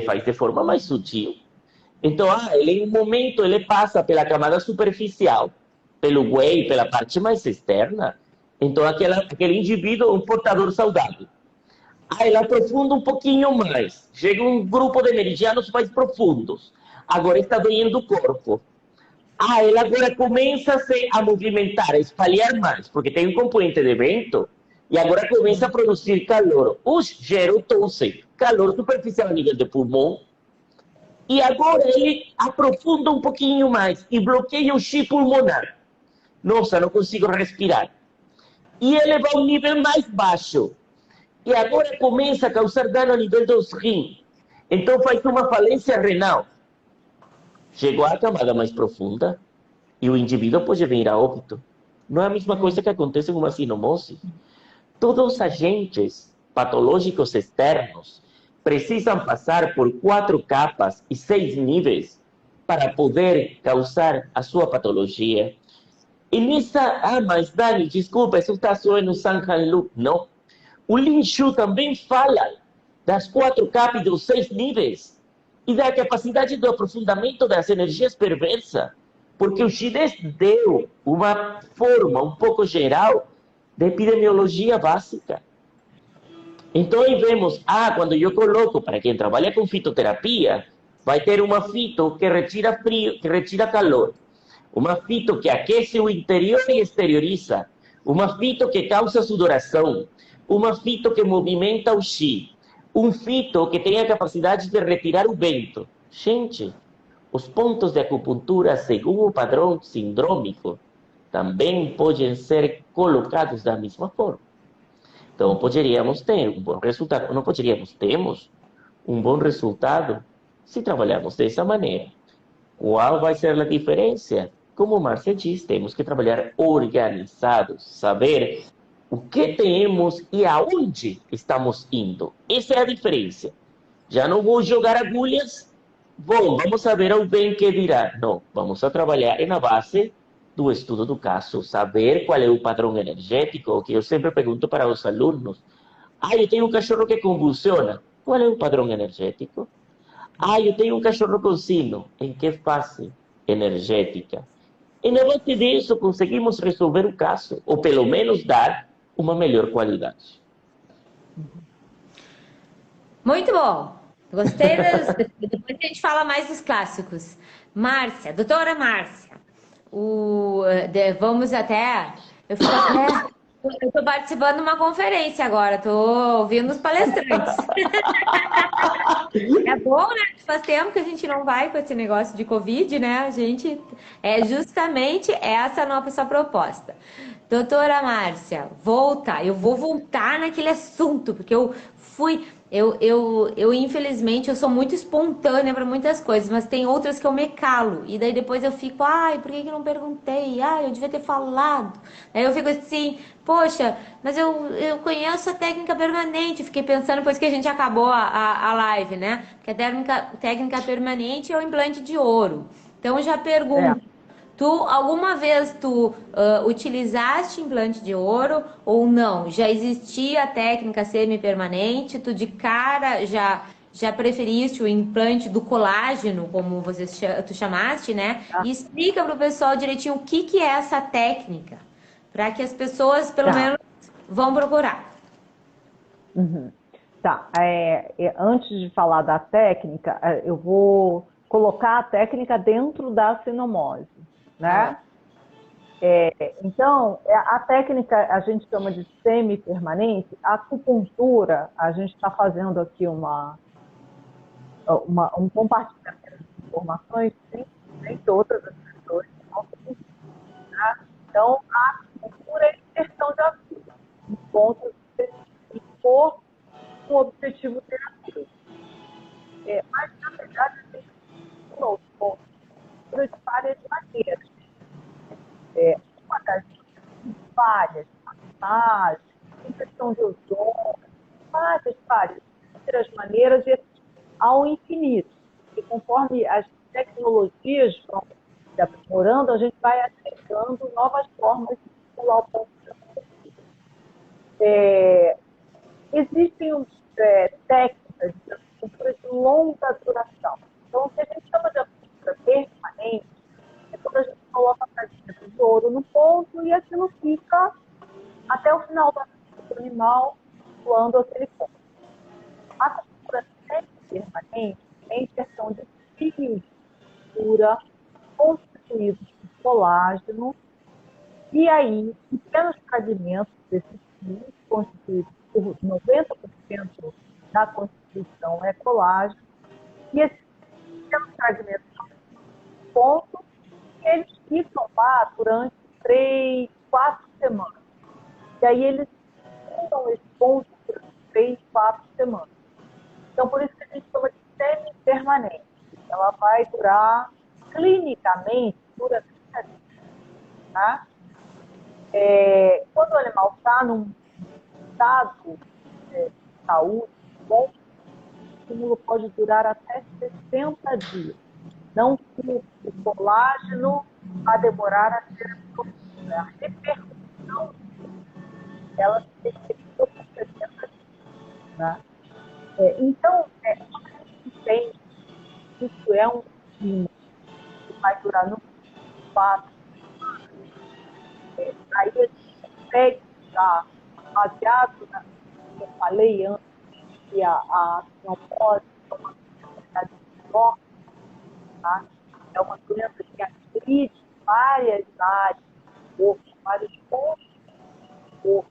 faz de forma mais sutil. Então, ele em um momento ele passa pela camada superficial, pelo whey, pela parte mais externa. Então, aquele indivíduo é um portador saudável. Ele aprofunda um pouquinho mais. Chega um grupo de meridianos mais profundos. Agora está doendo o corpo. Ele agora começa a movimentar, a espalhar mais, porque tem um componente de vento, e agora começa a produzir calor. Gera o tosse, calor superficial a nível de pulmão, e agora ele aprofunda um pouquinho mais e bloqueia o chi pulmonar. Nossa, não consigo respirar. E ele vai a um nível mais baixo. E agora começa a causar dano a nível dos rins. Então faz uma falência renal. Chegou à camada mais profunda e o indivíduo pode vir a óbito. Não é a mesma coisa que acontece com uma sinomose. Todos os agentes patológicos externos precisam passar por 4 capas e 6 níveis para poder causar a sua patologia. E nessa... mas Dani, desculpa, isso está só no Sanhan Lu. Não. O Lin Shu também fala das 4 capas e dos 6 níveis e da capacidade do aprofundamento das energias perversas, porque o chinês deu uma forma um pouco geral de epidemiologia básica. Então, aí vemos, quando eu coloco, para quem trabalha com fitoterapia, vai ter uma fito que retira frio, que retira calor, uma fito que aquece o interior e exterioriza, uma fito que causa sudoração, uma fito que movimenta o chi, um fito que tem a capacidade de retirar o vento. Gente, os pontos de acupuntura, segundo o padrão sindrômico, também podem ser colocados da mesma forma. Então, poderíamos ter um bom resultado. Não poderíamos, temos um bom resultado se trabalharmos dessa maneira. Qual vai ser a diferença? Como Márcia diz, temos que trabalhar organizados, saber o que temos e aonde estamos indo. Essa é a diferença. Já não vou jogar agulhas. Bom, vamos saber o bem que virá. Não, vamos a trabalhar na base do estudo do caso, saber qual é o padrão energético, que eu sempre pergunto para os alunos. Eu tenho um cachorro que convulsiona. Qual é o padrão energético? Eu tenho um cachorro com sino. Em que fase energética? E na base disso conseguimos resolver o caso, ou pelo menos dar uma melhor qualidade. Muito bom. Gostei depois a gente fala mais dos clássicos. Márcia, doutora Márcia, vamos até... Eu estou participando de uma conferência agora, estou ouvindo os palestrantes. É bom, né? Faz tempo que a gente não vai com esse negócio de Covid, né? A gente... É justamente essa a nossa proposta. Doutora Márcia, eu vou voltar naquele assunto, porque eu fui... infelizmente, eu sou muito espontânea para muitas coisas, mas tem outras que eu me calo. E daí depois eu fico, por que eu não perguntei? Eu devia ter falado. Aí eu fico assim, poxa, mas eu conheço a técnica permanente. Fiquei pensando depois que a gente acabou a live, né? Que a técnica permanente é o implante de ouro. Então eu já pergunto. Alguma vez utilizaste implante de ouro ou não? Já existia a técnica semi-permanente? Tu de cara já preferiste o implante do colágeno, como tu chamaste, né? E explica para o pessoal direitinho o que é essa técnica, para que as pessoas, pelo menos, vão procurar. Uhum. Antes de falar da técnica, eu vou colocar a técnica dentro da sinomose, né? Então, a técnica a gente chama de semi-permanente. A acupuntura, a gente está fazendo aqui um compartilhamento de informações entre outras pessoas. Tá? Então, a acupuntura é a inserção de agulha em pontos específicos com objetivo terapêutico. Mas, na verdade, a gente tem pontos de várias maneiras. Uma das várias, massagem, injeção de ozônio, várias outras maneiras e ao infinito. E conforme as tecnologias vão se aprimorando, a gente vai acrescentando novas formas de estimular o ponto de existem técnicas de acupuntura de longa duração. Então, o que a gente chama de acupuntura permanente é quando a gente coloca a cadinha de ouro no ponto e aquilo fica até o final da vida do animal, atuando aquele ponto. A acupuntura semi-permanente é inserção de fios de cura constituídos por colágeno, e aí pequenos fragmentos desses fios, constituídos por 90% da constituição é colágeno, e esses pequenos fragmentos são pontos, e eles ficam lá durante 3, 4 semanas. E aí eles ficam esse ponto durante 3, 4 semanas. Então, por isso que a gente chama de semi-permanente. Ela vai durar, clinicamente, dura 30 dias. Tá? Quando o animal está num estado de saúde bom, o estímulo pode durar até 60 dias. Não que o colágeno vai demorar a ser absorvido. A repercussão ela se efetua por 60 dias. Tá? Então, quando a gente entende que isso é um estímulo que vai durar no 4, aí a gente consegue estar baseado na que eu falei antes, que a acinopose é uma enfermidade forte, tá? É uma doença que agride várias áreas do corpo, vários pontos do corpo,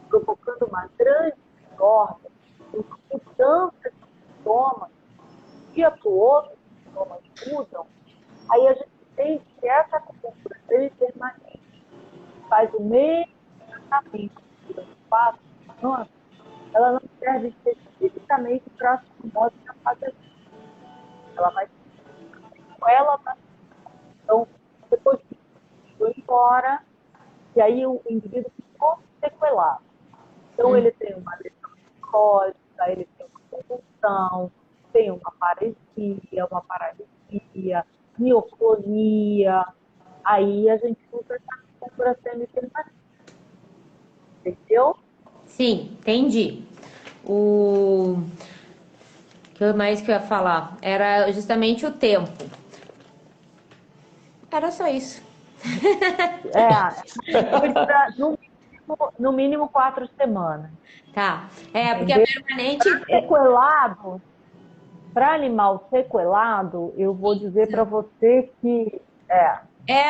provocando uma grande desordem, uma mudança de sintomas, de um dia para o outro, os sintomas mudam, aí a gente tem que essa acupuntura semi-permanente faz o mesmo tratamento durante 4 semanas, ela não serve especificamente para a sintomose da fase aguda. Ela vai com ela, tá? Então, depois que foi embora, e aí o indivíduo ficou sequelado. Então, ele tem uma lesão psicológica, ele tem uma convulsão, tem uma paralisia, mioclonia. Aí a gente usa essa acupuntura semi-permanente. Entendeu? Sim, entendi. O que mais que eu ia falar? Era justamente o tempo. Era só isso. No mínimo 4 semanas. Tá. Porque a permanente. Sequelado, para animal sequelado, eu vou dizer para você que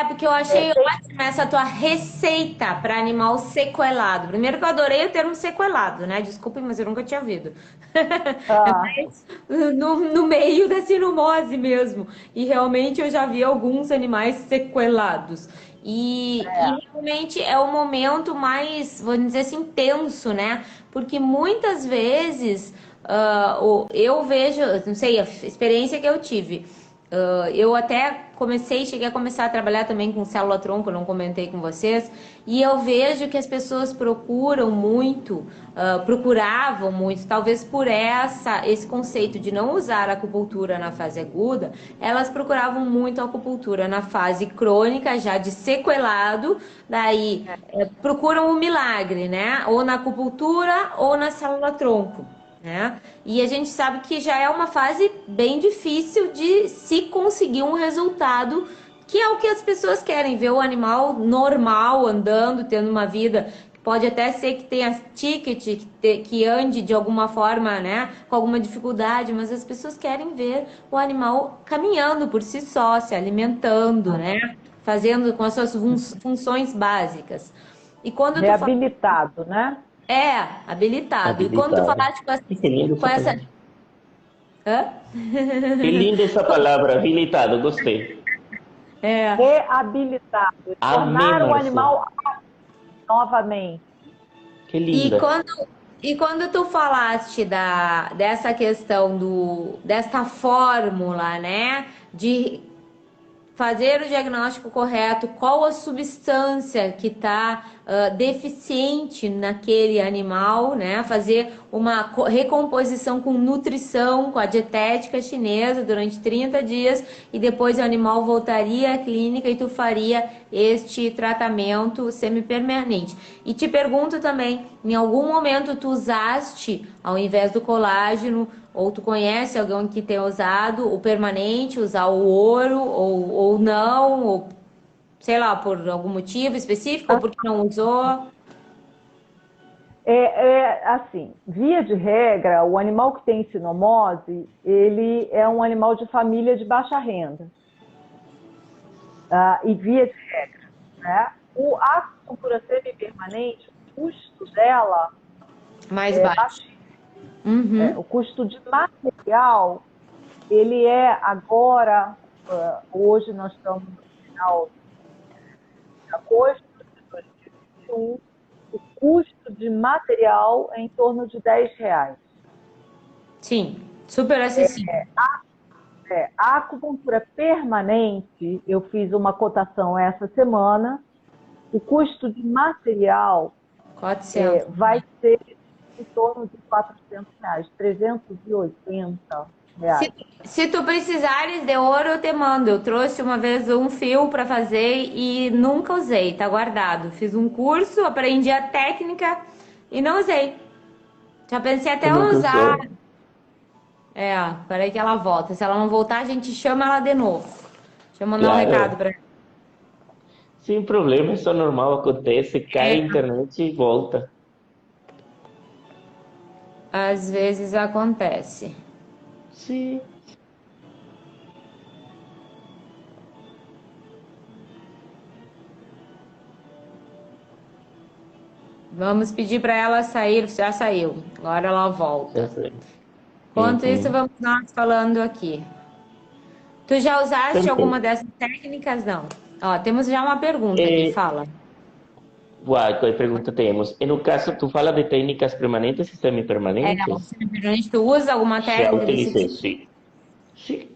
Porque eu achei ótima essa tua receita para animal sequelado. Primeiro que eu adorei o termo sequelado, né? Desculpe, mas eu nunca tinha ouvido. Mas no meio da sinomose mesmo. E realmente eu já vi alguns animais sequelados. E realmente é o momento mais, vamos dizer assim, tenso, né? Porque muitas vezes eu vejo, não sei, a experiência que eu tive. Eu até cheguei a começar a trabalhar também com célula-tronco, eu não comentei com vocês, e eu vejo que as pessoas procuravam muito, talvez por esse conceito de não usar a acupuntura na fase aguda, elas procuravam muito a acupuntura na fase crônica, já de sequelado, daí procuram o milagre, né? Ou na acupuntura ou na célula-tronco. Né? E a gente sabe que já é uma fase bem difícil de se conseguir um resultado, que é o que as pessoas querem, ver o animal normal, andando, tendo uma vida. Pode até ser que tenha ticket, que ande de alguma forma, né, com alguma dificuldade, mas as pessoas querem ver o animal caminhando por si só, se alimentando, né, fazendo com as suas funções básicas. E quando reabilitado, né? Habilitado. E quando tu falaste com essa... Hã? Que linda essa palavra, habilitado, gostei. Reabilitado. Tornar o animal novamente. Que linda. E quando tu falaste dessa questão desta fórmula, né, de fazer o diagnóstico correto, qual a substância que está deficiente naquele animal, né? Fazer uma recomposição com nutrição, com a dietética chinesa durante 30 dias e depois o animal voltaria à clínica e tu faria este tratamento semipermanente. E te pergunto também, em algum momento tu usaste, ao invés do colágeno, Ou tu conhece alguém que tenha usado o permanente, usar o ouro, ou não, ou sei lá, por algum motivo específico, ou porque não usou? Assim, via de regra, o animal que tem sinomose, ele é um animal de família de baixa renda. E via de regra, né? A acupuntura semipermanente, o custo dela Mais é baixo. baixíssimo. Uhum. O custo de material, ele é agora, hoje nós estamos no final de agosto de 2021, o custo de material é em torno de R$ 10. Sim, super acessível. A acupuntura permanente, eu fiz uma cotação essa semana, o custo de material 400. vai ser em torno de R$ 400, R$ 380. Se tu precisares de ouro, eu te mando. Eu trouxe uma vez um fio para fazer e nunca usei, tá guardado. Fiz um curso, aprendi a técnica e não usei. Já pensei até Eu em nunca usar. usei. Peraí que ela volta. Se ela não voltar, a gente chama ela de novo. Deixa eu mandar um recado Claro, para ela. sem problema, isso é normal, acontece, cai a É, internet e volta. às vezes acontece. Sim. Vamos pedir para ela sair. Já saiu. Agora ela Já volta. sei. Enquanto isso, Uhum. vamos nós falando aqui. Tu já usaste alguma Perfeito. dessas técnicas? Não. Ó, temos já uma pergunta aqui, E, fala. qual pergunta temos? E no caso, tu fala de técnicas permanentes e Não, semipermanentes? simplesmente tu usa alguma Já técnica desse utilizei, tipo sim. Sim.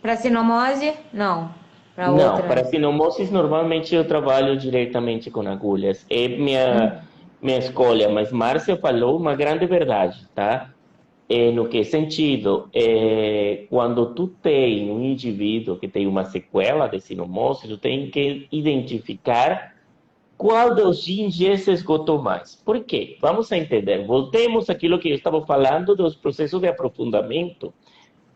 para sinomose? Não. Para Não, outra. para sinomoses normalmente eu trabalho diretamente com agulhas. É minha escolha, mas Márcia falou uma grande verdade, tá? No que sentido? Quando tu tem um indivíduo que tem uma sequela de sinomose, tu tem que identificar qual dos genes se esgotou mais. Por quê? Vamos a entender. Voltemos àquilo que eu estava falando dos processos de aprofundamento.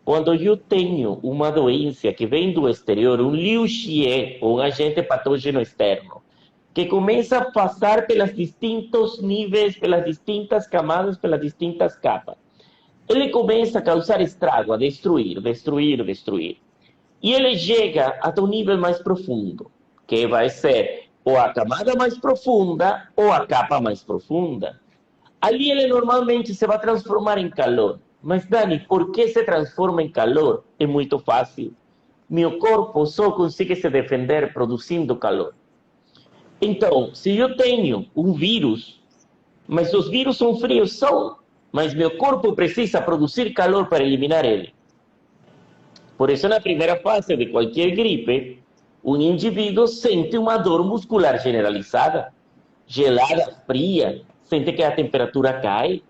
Quando eu tenho uma doença que vem do exterior, um Liu Xie, ou um agente patógeno externo, que começa a passar pelos distintos níveis, pelas distintas camadas, pelas distintas capas, ele começa a causar estrago, a destruir, destruir, destruir. E ele chega até um nível mais profundo, que vai ser ou a camada mais profunda ou a capa mais profunda. Ali ele normalmente se vai transformar em calor. Mas, Dani, por que se transforma em calor? É muito fácil. Meu corpo só consegue se defender produzindo calor. Então, se eu tenho um vírus, mas os vírus são frios, são, mas meu corpo precisa produzir calor para eliminar ele. Por isso, na primeira fase de qualquer gripe, um indivíduo sente uma dor muscular generalizada, gelada, fria, sente que a temperatura cai.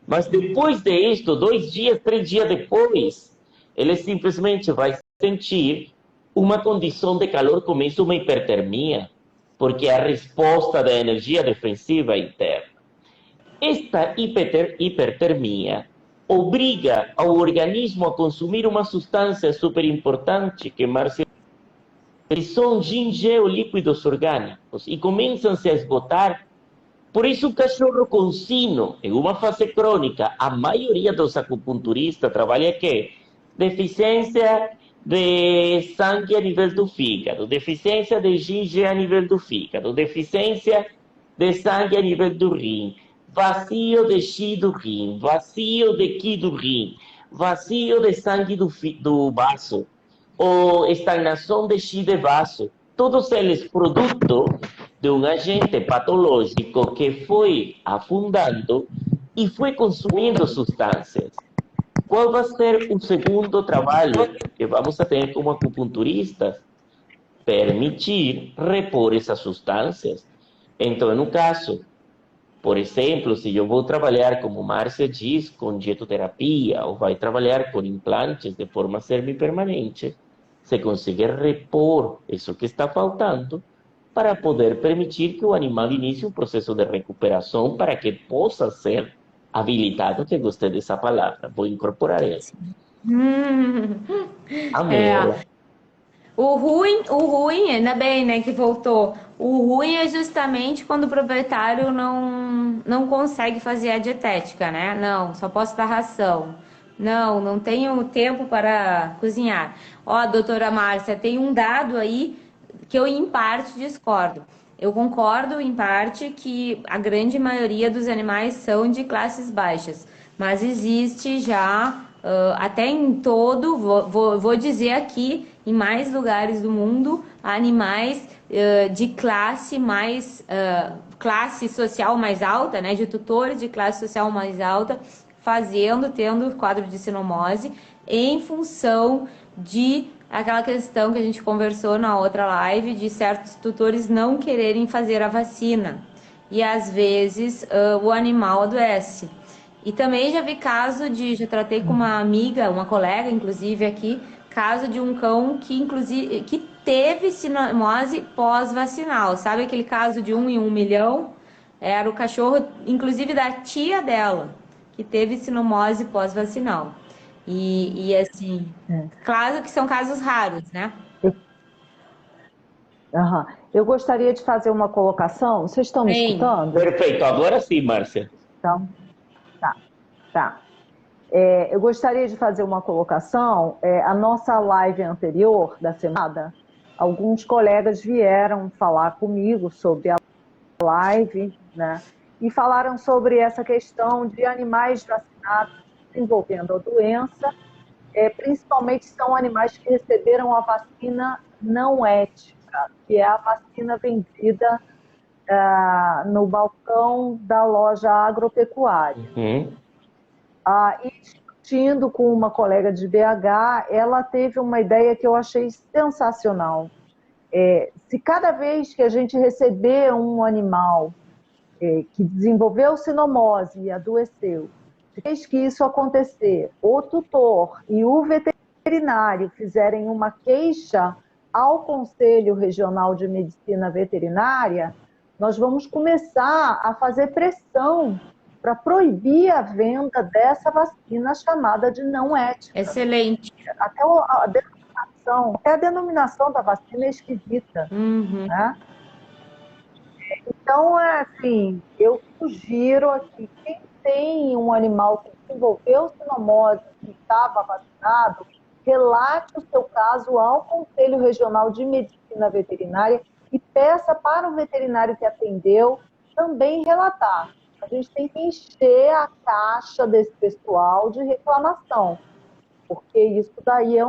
Mas depois disto, 2 dias, 3 dias depois, ele simplesmente vai sentir uma condição de calor, começa uma hipertermia, porque é a resposta da energia defensiva interna. Esta hipertermia obriga ao organismo a consumir uma substância super importante que Márcia, são gingeolíquidos orgânicos e começam -se a esgotar. Por isso, o cachorro com sino, em uma fase crônica, a maioria dos acupunturistas trabalha que deficiência de sangue a nível do fígado, deficiência de ginge a nível do fígado, deficiência de sangue a nível do rim, vazio de chi do rim, vazio de qi do rim, vazio de sangue do vaso, ou estagnação de chi de vaso. Todos eles produto de um agente patológico que foi afundando e foi consumindo substâncias. Qual vai ser o segundo trabalho que vamos a ter como acupunturistas? Permitir repor essas substâncias. Então, no caso, por exemplo, se eu vou trabalhar, como Márcia diz, com dietoterapia, ou vai trabalhar com implantes de forma semipermanente, se conseguir repor isso que está faltando, para poder permitir que o animal inicie um processo de recuperação para que possa ser habilitado, que gostei dessa palavra. Vou incorporar ela. Hum. Amei É, ela. o ruim, ainda bem, né, que voltou. O ruim é justamente quando o proprietário não consegue fazer a dietética, né? Não, só posso dar ração. Não tenho tempo para cozinhar. Ó, doutora Márcia, tem um dado aí que eu em parte discordo. Eu concordo em parte que a grande maioria dos animais são de classes baixas, mas existe já até em todo, vou dizer aqui, em mais lugares do mundo, animais de classe mais classe social mais alta, né, de tutores de classe social mais alta, tendo quadro de sinomose em função de aquela questão que a gente conversou na outra live de certos tutores não quererem fazer a vacina e às vezes o animal adoece. E também já vi já tratei com uma amiga, uma colega, inclusive aqui, caso de um cão que inclusive que teve sinomose pós-vacinal. Sabe aquele caso de 1 em 1 milhão? Era o cachorro, inclusive da tia dela, que teve sinomose pós-vacinal. E assim, É. claro que são casos raros, né? Eu, aham. Eu gostaria de fazer uma colocação. Vocês estão me Bem, escutando? Perfeito, agora sim, Márcia. Então, tá, tá. Eu gostaria de fazer uma colocação. A nossa live anterior da semana, alguns colegas vieram falar comigo sobre a live, né? E falaram sobre essa questão de animais vacinados desenvolvendo a doença, principalmente são animais que receberam a vacina não ética, que é a vacina vendida no balcão da loja agropecuária. Uhum. E discutindo com uma colega de BH, ela teve uma ideia que eu achei sensacional. Se cada vez que a gente receber um animal que desenvolveu sinomose e adoeceu, desde que isso acontecer, o tutor e o veterinário fizerem uma queixa ao Conselho Regional de Medicina Veterinária, nós vamos começar a fazer pressão para proibir a venda dessa vacina chamada de não ética. excelente. Até a denominação da vacina é esquisita, Uhum. né? Então, assim, eu sugiro aqui, quem tem um animal que desenvolveu sinomose e estava vacinado, relate o seu caso ao Conselho Regional de Medicina Veterinária e peça para o veterinário que atendeu também relatar. A gente tem que encher a caixa desse pessoal de reclamação, porque isso daí é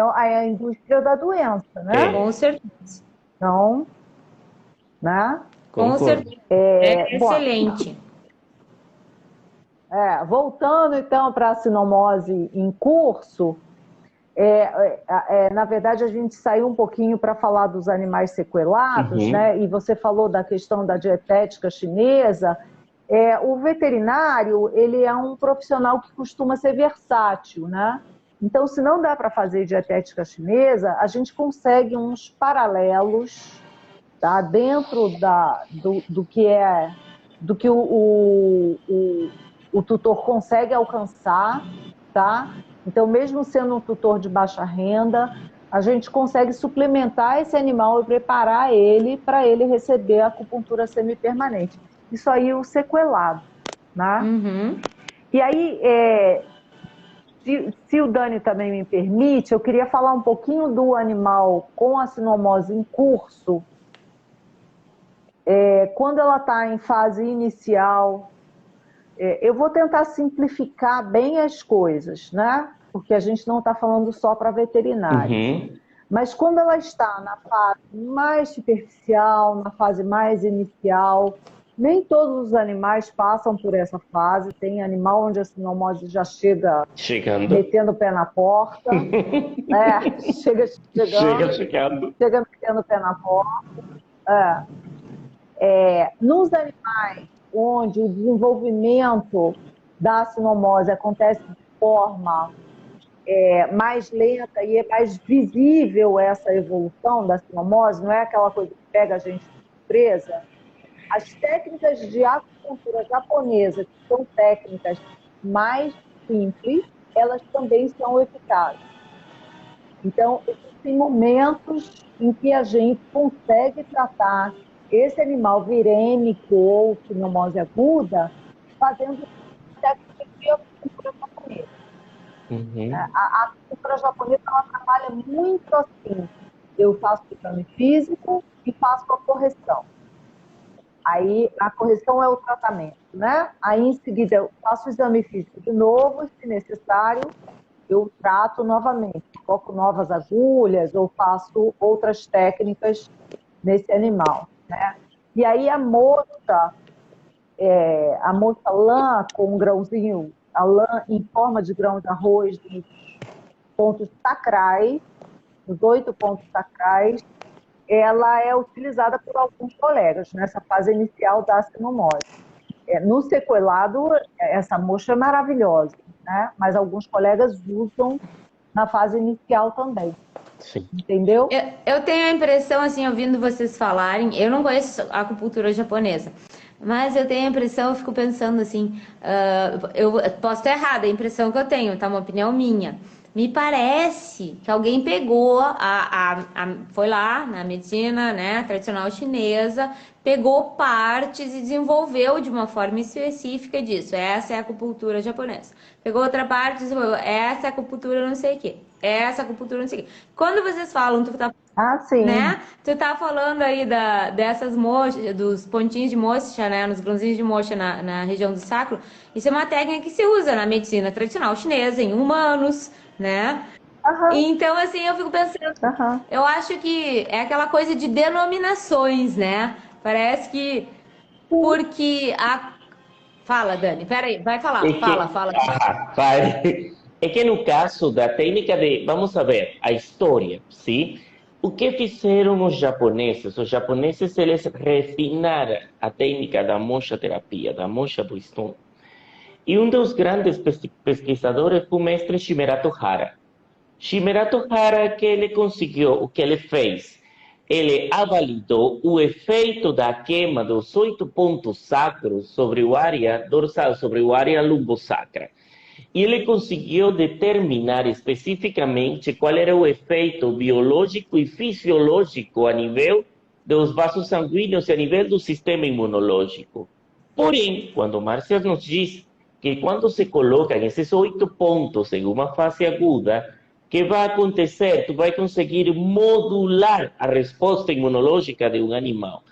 a indústria da doença, né? Com certeza. Então, né? Com Concordo. certeza. É Bom, excelente. voltando então para a sinomose em curso, na verdade a gente saiu um pouquinho para falar dos animais sequelados, Uhum. né? E você falou da questão da dietética chinesa. O veterinário, ele é um profissional que costuma ser versátil, né? Então, se não dá para fazer dietética chinesa, a gente consegue uns paralelos, tá? Dentro do que o tutor consegue alcançar, tá? Então, mesmo sendo um tutor de baixa renda, a gente consegue suplementar esse animal e preparar ele para ele receber a acupuntura semipermanente. Isso aí é o sequelado, né? Uhum. E aí, se o Dani também me permite, eu queria falar um pouquinho do animal com a sinomose em curso. Quando ela está em fase inicial, eu vou tentar simplificar bem as coisas, né? Porque a gente não está falando só para veterinários. Uhum. Mas quando ela está na fase mais superficial, na fase mais inicial, nem todos os animais passam por essa fase. Tem animal onde a sinomose já chega Chegando. metendo o pé na porta. Chega Chegando. metendo o pé na porta. Nos animais onde o desenvolvimento da sinomose acontece de forma mais lenta e é mais visível essa evolução da sinomose, não é aquela coisa que pega a gente de surpresa, As técnicas de acupuntura japonesa, que são técnicas mais simples, elas também são eficazes. Então, existem momentos em que a gente consegue tratar esse animal virêmico ou sinomose aguda fazendo técnica de acupuntura japonesa. Uhum. A acupuntura japonesa ela trabalha muito assim. Eu faço o exame físico e faço a correção. Aí a correção é o tratamento, né? Aí em seguida eu faço o exame físico de novo, se necessário, eu trato novamente, coloco novas agulhas ou faço outras técnicas nesse animal, né? E aí a moça lã com um grãozinho, a lã em forma de grão de arroz, nos pontos sacrais, nos 8 pontos sacrais, ela é utilizada por alguns colegas nessa fase inicial da sinomose. No sequelado, essa moxa é maravilhosa, né? Mas alguns colegas usam na fase inicial também. Sim. Entendeu? Eu tenho a impressão, assim, ouvindo vocês falarem, eu não conheço a acupuntura japonesa, mas eu tenho a impressão, eu fico pensando assim, eu posso estar errada, a impressão que eu tenho, tá? Uma opinião minha. Me parece que alguém pegou, foi lá na medicina, né, tradicional chinesa, pegou partes e desenvolveu de uma forma específica disso. Essa é a acupuntura japonesa. Pegou outra parte e desenvolveu. Essa é a acupuntura não sei o quê. Essa é a acupuntura não sei o quê. Quando vocês falam, Sim. né? Tu tá falando aí dessas mochas, dos pontinhos de mocha, né? Nos grãozinhos de mocha na região do sacro. Isso é uma técnica que se usa na medicina tradicional chinesa, em humanos, né? Então, assim, eu fico pensando, eu acho que é aquela coisa de denominações, né? Parece que porque a... Fala, Dani, peraí, vai falar, É que, fala. vai. É que no caso da técnica de, vamos a ver, a história, sim? O que fizeram os japoneses? Os japoneses, eles refinaram a técnica da mocha terapia, da mocha Buiston. E um dos grandes pesquisadores foi o mestre Shimerato Hara. Shimerato Hara, que ele conseguiu, o que ele fez? Ele avaliou o efeito da queima dos 8 pontos sacros sobre o área dorsal, sobre o área lumbosacra. E ele conseguiu determinar especificamente qual era o efeito biológico e fisiológico a nível dos vasos sanguíneos e a nível do sistema imunológico. Porém, quando Márcia nos diz que quando se colocam esses 8 pontos em uma fase aguda, que vai acontecer? Tu vai conseguir modular a resposta imunológica de um animal.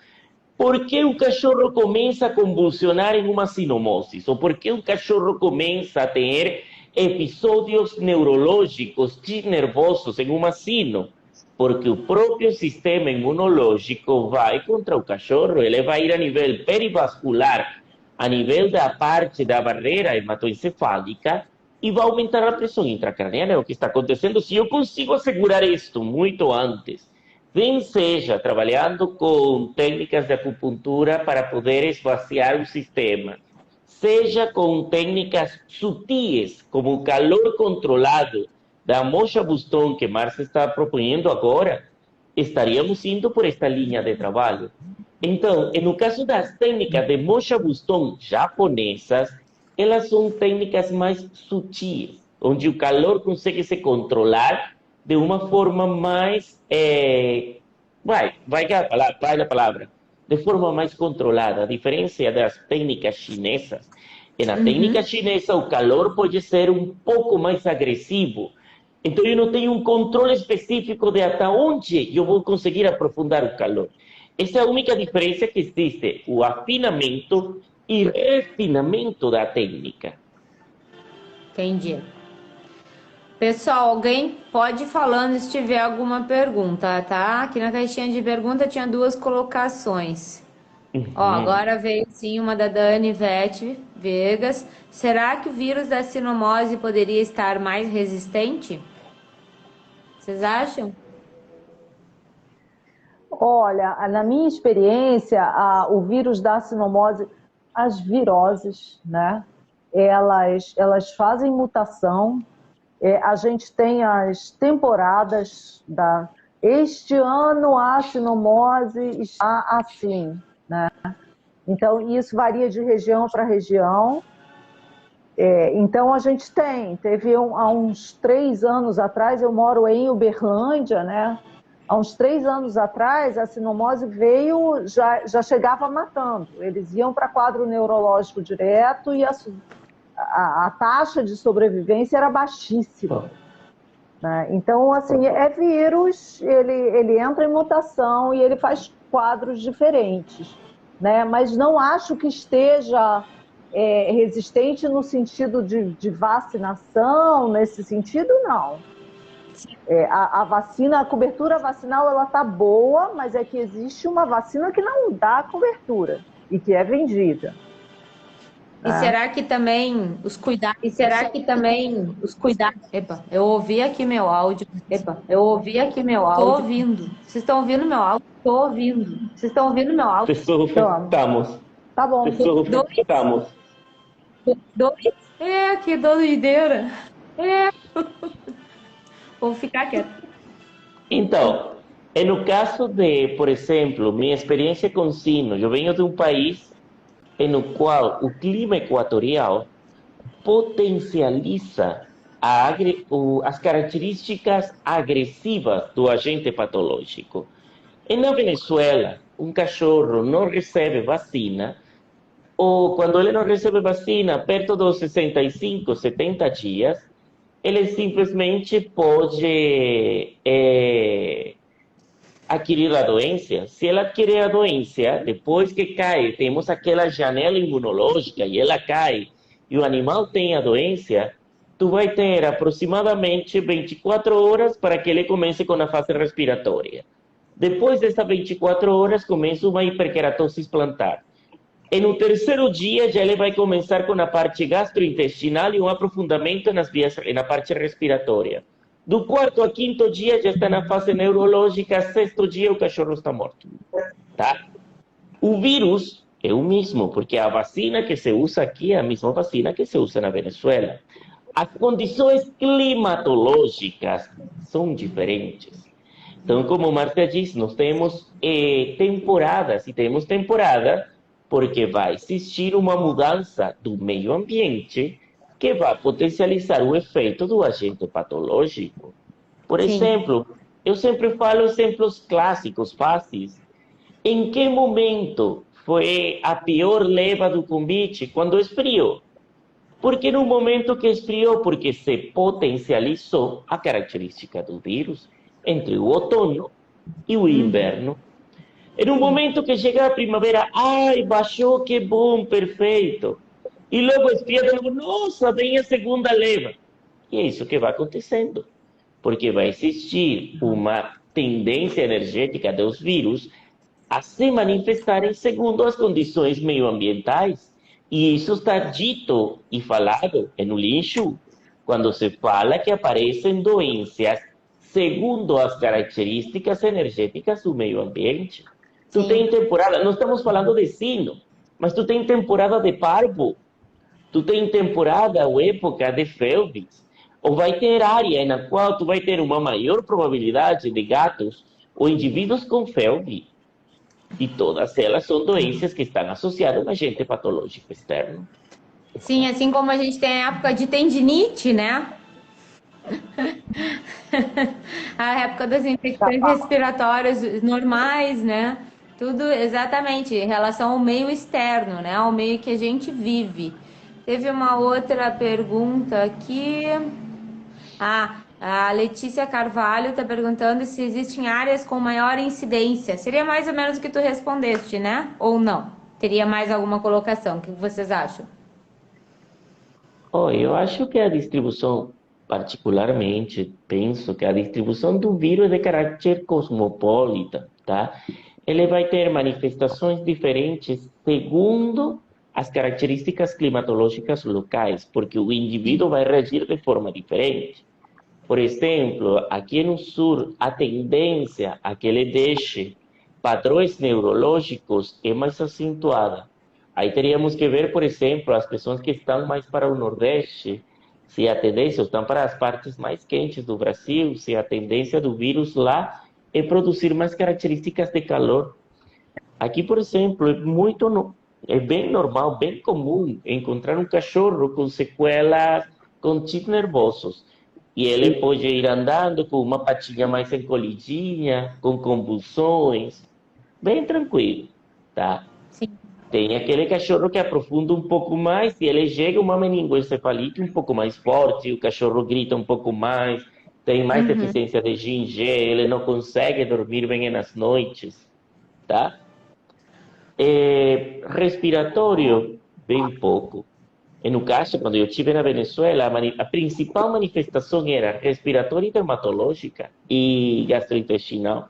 Por que o cachorro começa a convulsionar em uma sinomose? Ou por que o cachorro começa a ter episódios neurológicos nervosos em uma sino? Porque o próprio sistema imunológico vai contra o cachorro, ele vai ir a nível perivascular, a nível da parte da barreira hematoencefálica e vai aumentar a pressão intracraniana. É o que está acontecendo. Se eu consigo assegurar isto muito antes, bem seja trabalhando com técnicas de acupuntura para poder esvaziar o sistema, seja com técnicas sutis, como o calor controlado da mocha Buston que Márcia está propondo agora, estaríamos indo por esta linha de trabalho. Então, no caso das técnicas de mocha Buston japonesas, elas são técnicas mais sutis, onde o calor consegue se controlar de uma forma mais. Vai a palavra. De forma mais controlada. A diferença das técnicas chinesas. Na técnica chinesa, o calor pode ser um pouco mais agressivo. Então, eu não tenho um controle específico de até onde eu vou conseguir aprofundar o calor. Essa é a única diferença que existe: o afinamento e refinamento da técnica. Entendi. Pessoal, alguém pode ir falando se tiver alguma pergunta, tá? Aqui na caixinha de pergunta tinha 2 colocações. Ó, agora veio sim uma da Dani Vete Vegas. Será que o vírus da sinomose poderia estar mais resistente? Vocês acham? Olha, na minha experiência, o vírus da sinomose, as viroses, né? Elas fazem mutação. A gente tem as temporadas este ano a sinomose está assim, né? Então, isso varia de região para região. Então, a gente teve há uns 3 anos atrás, eu moro em Uberlândia, né? Há uns 3 anos atrás, a sinomose veio, já chegava matando. Eles iam para quadro neurológico direto e a taxa de sobrevivência era baixíssima. Né? Então, assim, é vírus, ele entra em mutação e ele faz quadros diferentes. Né? Mas não acho que esteja resistente no sentido de vacinação, nesse sentido, não. A vacina, a cobertura vacinal, ela está boa, mas é que existe uma vacina que não dá cobertura e que é vendida. E será que também os cuidados... Epa, eu ouvi aqui meu áudio. Tô ouvindo. Vocês estão ouvindo meu áudio? Tô ouvindo. Vocês estão ouvindo meu áudio? Estamos. Tá bom. Estamos. Que doideira. Vou ficar quieta. Então, no caso de, por exemplo, minha experiência com sino, eu venho de um país no qual o clima equatorial potencializa as características agressivas do agente patológico. E na Venezuela, um cachorro não recebe vacina, ou quando ele não recebe vacina, perto dos 65, 70 dias, ele simplesmente pode adquirir a doença. Se ela adquirir a doença, depois que cai, temos aquela janela imunológica e ela cai, e o animal tem a doença, tu vai ter aproximadamente 24 horas para que ele comece com a fase respiratória. Depois dessas 24 horas, começa uma hiperkeratose plantar. E no terceiro dia, já ele vai começar com a parte gastrointestinal e um aprofundamento na parte respiratória. Do quarto ao quinto dia, já está na fase neurológica. Sexto dia, o cachorro está morto. Tá? O vírus é o mesmo, porque a vacina que se usa aqui é a mesma vacina que se usa na Venezuela. As condições climatológicas são diferentes. Então, como Marta disse, nós temos temporadas, e temos temporada porque vai existir uma mudança do meio ambiente que vai potencializar o efeito do agente patológico. Por exemplo, eu sempre falo exemplos clássicos, fáceis. Em que momento foi a pior leva do Covid? Quando esfriou. Porque no momento que esfriou, porque se potencializou a característica do vírus entre o outono e o inverno. E no momento que chega a primavera, baixou, que bom, perfeito. E logo esfria, nossa, vem a segunda leva. E é isso que vai acontecendo. Porque vai existir uma tendência energética dos vírus a se manifestarem segundo as condições meioambientais. E isso está dito e falado no lixo, quando se fala que aparecem doenças segundo as características energéticas do meio ambiente. Tu tem temporada, não estamos falando de sino, mas tu tem temporada de parvo, tu tem temporada ou época de felvis, ou vai ter área na qual tu vai ter uma maior probabilidade de gatos ou indivíduos com felve. E todas elas são doenças que estão associadas a um agente patológico externo. Sim, assim como a gente tem a época de tendinite, né? A época das infecções respiratórias normais, né? Tudo exatamente em relação ao meio externo, né? Ao meio que a gente vive. Teve uma outra pergunta aqui. A Letícia Carvalho está perguntando se existem áreas com maior incidência. Seria mais ou menos o que tu respondeste, né? Ou não? Teria mais alguma colocação? O que vocês acham? Eu acho que a distribuição, particularmente, penso que a distribuição do vírus é de caráter cosmopolita, tá? Ele vai ter manifestações diferentes segundo as características climatológicas locais, porque o indivíduo vai reagir de forma diferente. Por exemplo, aqui no sul, a tendência a que ele deixe padrões neurológicos é mais acentuada. Aí teríamos que ver, por exemplo, as pessoas que estão mais para o Nordeste, se a tendência, estão para as partes mais quentes do Brasil, se a tendência do vírus lá é produzir mais características de calor. Aqui, por exemplo, é muito É bem normal, bem comum encontrar um cachorro com sequelas, com tics nervosos. E ele pode ir andando com uma patinha mais encolhidinha, com convulsões, bem tranquilo, tá? Sim. Tem aquele cachorro que aprofunda um pouco mais e ele chega uma meningoencefalite um pouco mais forte, o cachorro grita um pouco mais, tem mais Uhum. deficiência de G, ele não consegue dormir bem nas noites, tá? Respiratório, bem pouco. E no caso, quando eu estive na Venezuela, a principal manifestação era respiratória e dermatológica e gastrointestinal.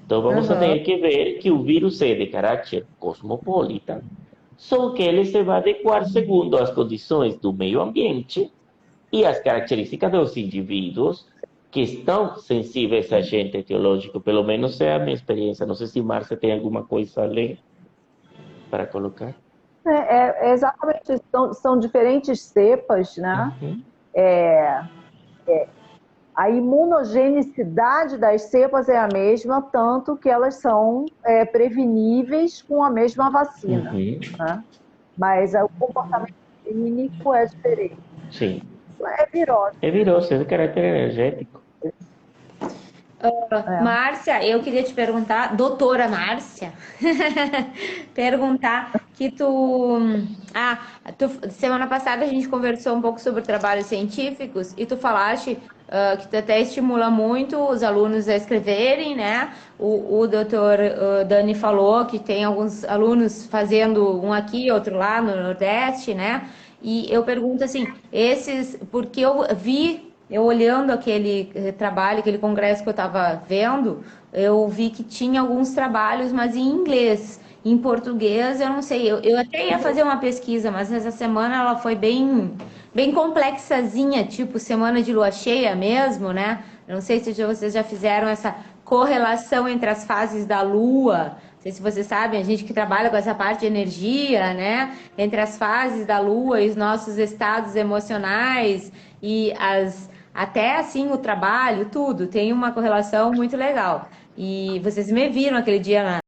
Então vamos a Aham. ter que ver que o vírus é de caráter cosmopolita, só que ele se vai adequar segundo as condições do meio ambiente e as características dos indivíduos que estão sensíveis a agente etiológico. Pelo menos é a minha experiência. Não sei se Márcia tem alguma coisa além para colocar. É exatamente isso. São diferentes cepas, né? Uhum. A imunogenicidade das cepas é a mesma, tanto que elas são preveníveis com a mesma vacina, Uhum. né? Mas o comportamento clínico é diferente. Sim. É virose. É virose, é de caráter energético. É. Márcia, eu queria te perguntar, doutora Márcia, perguntar que semana passada a gente conversou um pouco sobre trabalhos científicos e tu falaste que tu até estimula muito os alunos a escreverem, né? O doutor Dani falou que tem alguns alunos fazendo um aqui, outro lá no Nordeste, né? E eu pergunto assim, porque eu olhando aquele trabalho, aquele congresso que eu estava vendo, eu vi que tinha alguns trabalhos, mas em inglês. Em português, eu não sei. Eu até ia fazer uma pesquisa, mas essa semana ela foi bem complexazinha, tipo semana de lua cheia mesmo, né? Eu não sei se vocês já fizeram essa correlação entre as fases da lua. Não sei se vocês sabem, a gente que trabalha com essa parte de energia, né? Entre as fases da lua e os nossos estados emocionais e até assim o trabalho, tudo, tem uma correlação muito legal. E vocês me viram aquele dia